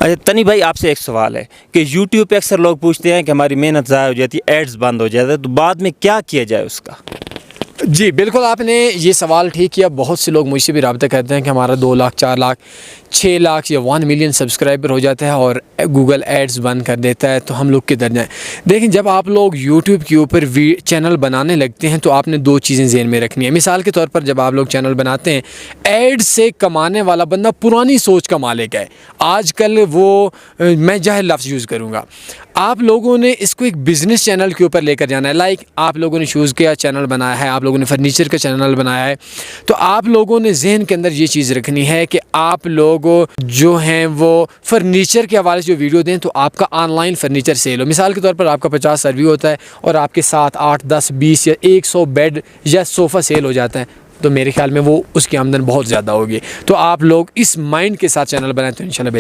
अच्छा तनी भाई, आपसे एक सवाल है कि यूट्यूब पे अक्सर लोग पूछते हैं कि हमारी मेहनत ज़ाया हो जाती है, एड्स बंद हो जाता है, तो बाद में क्या किया जाए उसका? जी बिल्कुल, आपने ये सवाल ठीक किया। बहुत से लोग मुझसे भी रब्ता करते हैं कि हमारा 2 लाख, 4 लाख, 6 लाख या 1 मिलियन सब्सक्राइबर हो जाता है और गूगल एड्स बंद कर देता है, तो हम लोग किधर जाएँ? देखिए, जब आप लोग यूट्यूब के ऊपर चैनल बनाने लगते हैं तो आपने 2 चीज़ें ज़हन में रखनी है। मिसाल के तौर पर जब आप लोग चैनल बनाते हैं, एड्स से कमाने वाला बंदा पुरानी सोच का मालिक है। आजकल वो मैं जाहिल लफ्ज़ यूज़ करूँगा, आप लोगों ने इसको एक बिज़नेस चैनल के ऊपर लेकर जाना है। लाइक आप लोगों ने शूज़ का चैनल बनाया है, आप लोगों ने फर्नीचर का चैनल बनाया है, तो आप लोगों ने ज़हन के अंदर ये चीज़ रखनी है कि आप लोग जो हैं वो फर्नीचर के हवाले से जो वीडियो दें, तो आपका ऑनलाइन फर्नीचर सेल हो। मिसाल के तौर पर आपका 50 सर्व्यू होता है और आपके 7, 8, 10, 20 या 100 बेड या सोफ़ा सेल हो जाता है, तो मेरे ख्याल में वो उसकी आमदन बहुत ज़्यादा होगी। तो आप लोग इस माइंड के साथ चैनल बनाएं तो इंशाल्लाह